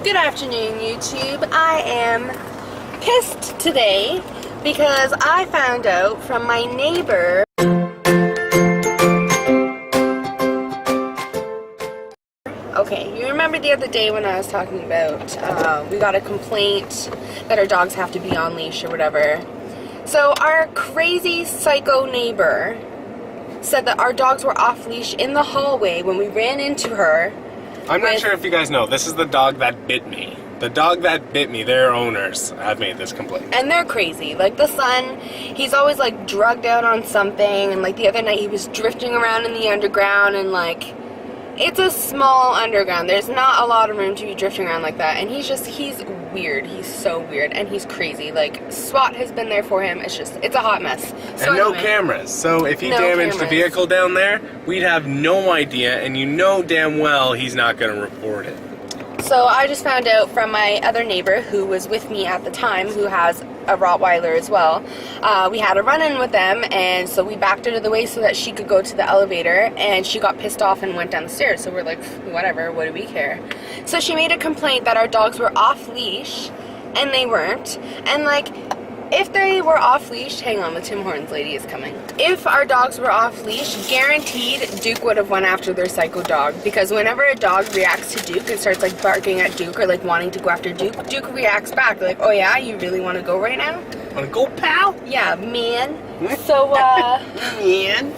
Good afternoon, YouTube. I am pissed today because I found out from my neighbor. Okay, you remember the other day when I was talking about we got a complaint that our dogs have to be on leash or whatever. So our crazy psycho neighbor said that our dogs were off leash in the hallway when we ran into her. I'm not sure if you guys know, this is the dog that bit me. The dog that bit me, their owners have made this complaint. And they're crazy. Like the son, he's always like drugged out on something, and like the other night he was drifting around in the underground, and like it's a small underground. There's not a lot of room to be drifting around like that, and he's weird. He's so weird, and he's crazy. Like SWAT has been there for him. It's a hot mess. So and no anyway, cameras. So if he damaged the vehicle down there, we'd have no idea, and you know damn well he's not going to report it. So I just found out from my other neighbor who was with me at the time, who has a Rottweiler as well. We had a run-in with them, and so we backed out of the way so that she could go to the elevator, and she got pissed off and went down the stairs. So we're like, whatever, what do we care? So she made a complaint that our dogs were off leash, and they weren't. And like, if they were off leash, hang on, the Tim Hortons lady is coming. If our dogs were off leash, guaranteed Duke would have went after their psycho dog, because whenever a dog reacts to Duke and starts like barking at Duke or like wanting to go after Duke, Duke reacts back like, oh yeah, you really want to go right now? Want to go, pal? Yeah, man. So man.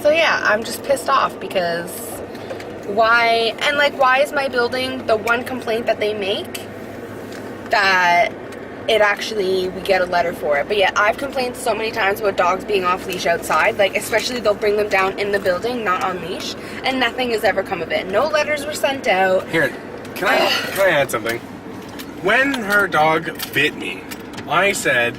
So yeah, I'm just pissed off because why is my building the one complaint that they make that we get a letter for it? But yeah, I've complained so many times about dogs being off leash outside, like especially they'll bring them down in the building, not on leash, and nothing has ever come of it. No letters were sent out. Here, can I add something? When her dog bit me, I said,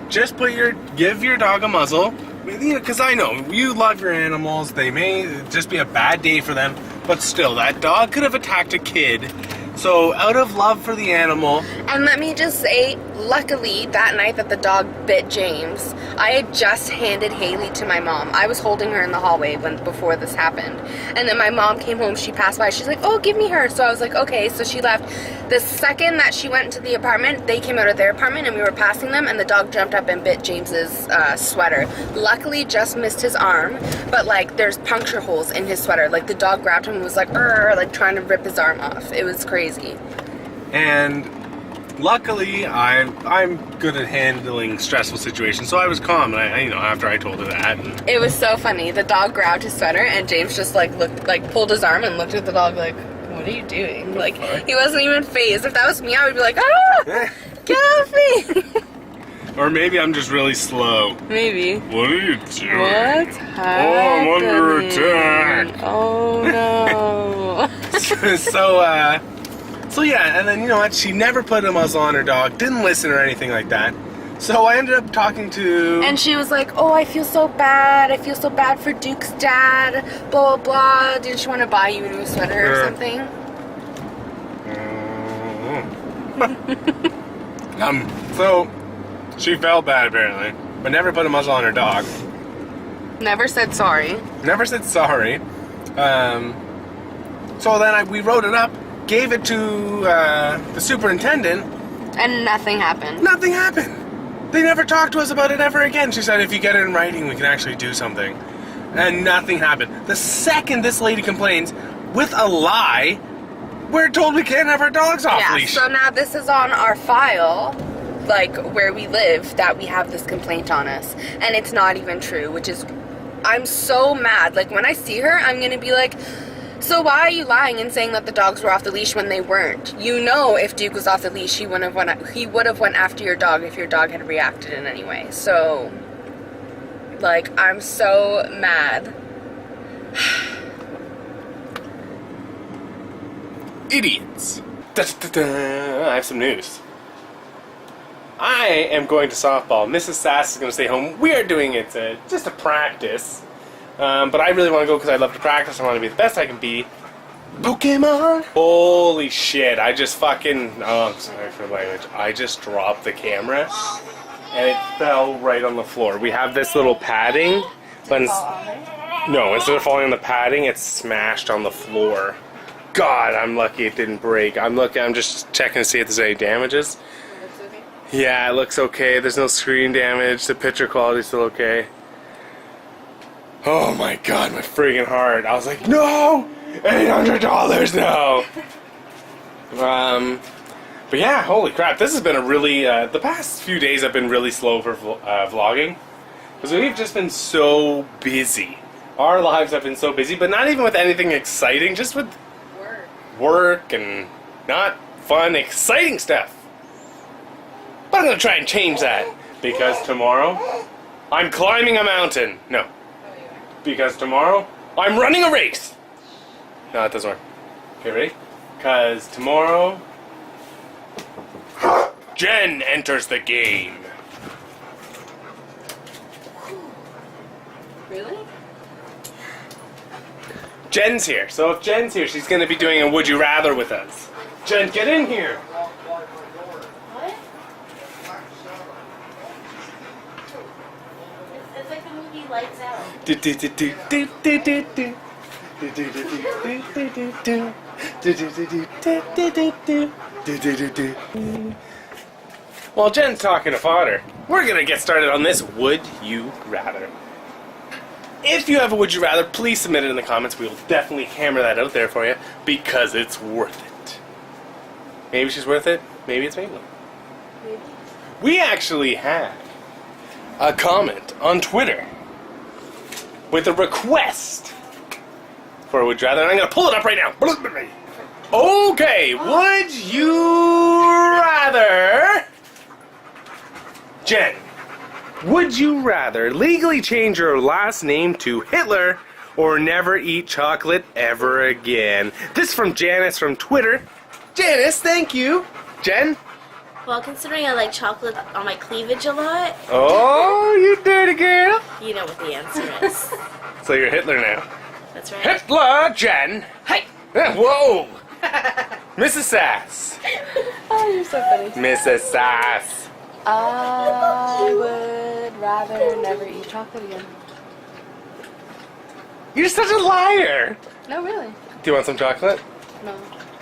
just give your dog a muzzle, because I know you love your animals. They may just be a bad day for them, but still, that dog could have attacked a kid. So, out of love for the animal... And let me just say, luckily, that night that the dog bit James, I had just handed Haley to my mom. I was holding her in the hallway before this happened. And then my mom came home, she passed by, she's like, oh, give me her. So I was like, okay. So she left. The second that she went into the apartment, they came out of their apartment and we were passing them, and the dog jumped up and bit James's sweater. Luckily, just missed his arm, but like, there's puncture holes in his sweater. Like, the dog grabbed him and was like, like trying to rip his arm off. It was crazy. And luckily, I'm good at handling stressful situations, so I was calm. And I after I told her that, and it was so funny. The dog grabbed his sweater, and James just pulled his arm and looked at the dog like, "What are you doing?" Like, he wasn't even fazed. If that was me, I would be like, "Ah, get off me!" Or maybe I'm just really slow. Maybe. What are you doing? What's happening? Oh, I'm under attack. Oh no. So yeah, and then you know what? She never put a muzzle on her dog, didn't listen or anything like that. So I ended up talking to... And she was like, oh, I feel so bad. I feel so bad for Duke's dad. Blah, blah, blah. Didn't she want to buy you a new sweater or something? So she felt bad apparently, but never put a muzzle on her dog. Never said sorry. Never said sorry. So then we wrote it up, gave it to the superintendent. And nothing happened. Nothing happened. They never talked to us about it ever again. She said, if you get it in writing, we can actually do something. And nothing happened. The second this lady complains, with a lie, we're told we can't have our dogs off leash. Yeah, so now this is on our file, like where we live, that we have this complaint on us. And it's not even true, which is, I'm so mad. Like, when I see her, I'm going to be like, so why are you lying and saying that the dogs were off the leash when they weren't? You know, if Duke was off the leash, he would have went after your dog if your dog had reacted in any way. So, like, I'm so mad. Idiots. I have some news. I am going to softball. Mrs. Sass is going to stay home. We are doing it just a practice. But I really want to go because I love to practice. I want to be the best I can be. Pokemon! Holy shit, I just fucking... Oh, I'm sorry for the language. I just dropped the camera and it fell right on the floor. We have this little padding. But no, instead of falling on the padding, it's smashed on the floor. God, I'm lucky it didn't break. I'm just checking to see if there's any damages. Yeah, it looks okay. There's no screen damage. The picture quality's still okay. Oh my God, my friggin' heart. I was like, no! $800 no! But yeah, holy crap. This has been a really, the past few days have been really slow for vlogging. Because we've just been so busy. Our lives have been so busy, but not even with anything exciting, just with work and not fun, exciting stuff. But I'm going to try and change that. Because tomorrow, I'm climbing a mountain. No. Because tomorrow, I'm running a race. No, it doesn't work. Okay, ready? Because tomorrow, Jen enters the game. Really? Jen's here. So if Jen's here, she's going to be doing a Would You Rather with us. Jen, get in here. What? It's like the movie Lights Out. While Jen's talking to fodder, we're going to get started on this Would You Rather. If you have a Would You Rather, please submit it in the comments. We will definitely hammer that out there for you because it's worth it. Maybe she's worth it. Maybe it's Maitland. Maybe. We actually had a comment on Twitter with a request for a Would You Rather, and I'm going to pull it up right now. Okay, would you rather... Jen, would you rather legally change your last name to Hitler or never eat chocolate ever again? This is from Janice from Twitter. Janice, thank you. Jen? Well, considering I like chocolate on my cleavage a lot, Oh, you dirty girl. you know what the answer is. So you're Hitler now. That's right. Hitler, Jen. Hey! Whoa. Mrs. Sass. Oh, you're so funny. Mrs. Sass. I would rather never eat chocolate again. You're such a liar. No, really. Do you want some chocolate? No,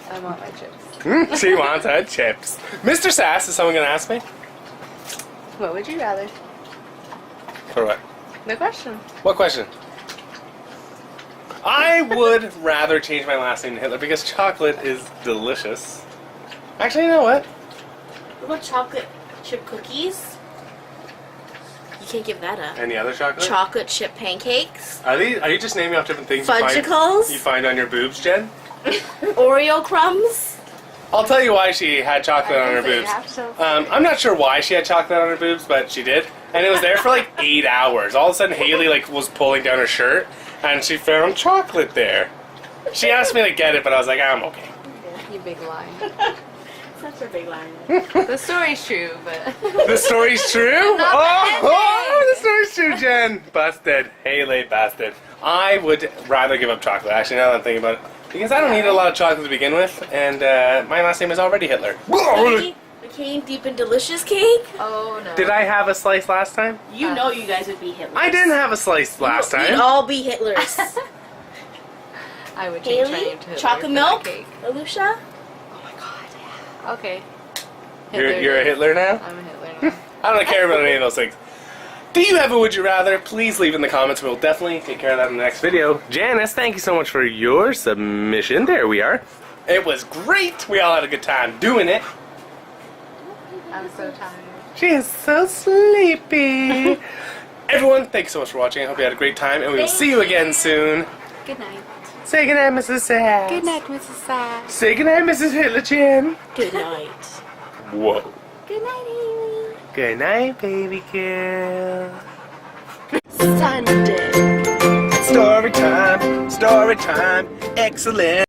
I want my chips. She wants her chips. Mr. Sass, is someone going to ask me? What would you rather? For what? No question. What question? I would rather change my last name to Hitler because chocolate is delicious. Actually, you know what? What about chocolate chip cookies? You can't give that up. Any other chocolate? Chocolate chip pancakes? Are you just naming off different things Fudgicles? you find on your boobs, Jen? Oreo crumbs? I'll tell you why she had chocolate on her boobs. I'm not sure why she had chocolate on her boobs, but she did. And it was there for like 8 hours. All of a sudden, Haley was pulling down her shirt, and she found chocolate there. She asked me to get it, but I was like, I'm okay. You big lie. Such a big line. The story's true, but... The story's true? The story's true, Jen. Busted. Haley, busted. I would rather give up chocolate, actually, now that I'm thinking about it. Because I don't eat a lot of chocolate to begin with, and my last name is already Hitler. McCain Deep and Delicious cake? Oh, no. Did I have a slice last time? You know you guys would be Hitlers. I didn't have a slice last We'd time. all be Hitlers. I would change my Haley? name to Hitler Chocolate for milk? that cake. Alusha? Oh my god, yeah. Okay. You're a Hitler now? I'm a Hitler now. I don't care about any of those things. Do you have a Would You Rather? Please leave in the comments. We'll definitely take care of that in the next video. Janice, thank you so much for your submission. There we are. It was great. We all had a good time doing it. I'm so tired. She is so sleepy. Everyone, thanks so much for watching. I hope you had a great time, and we will see you again soon. Good night. Say goodnight, Mrs. Sass. Good night, Mrs. Sass. Say goodnight, Mrs. Hitler Chin. Good night. Whoa. Good night, Haley. Good night, baby girl. Sunday. Story time, excellent.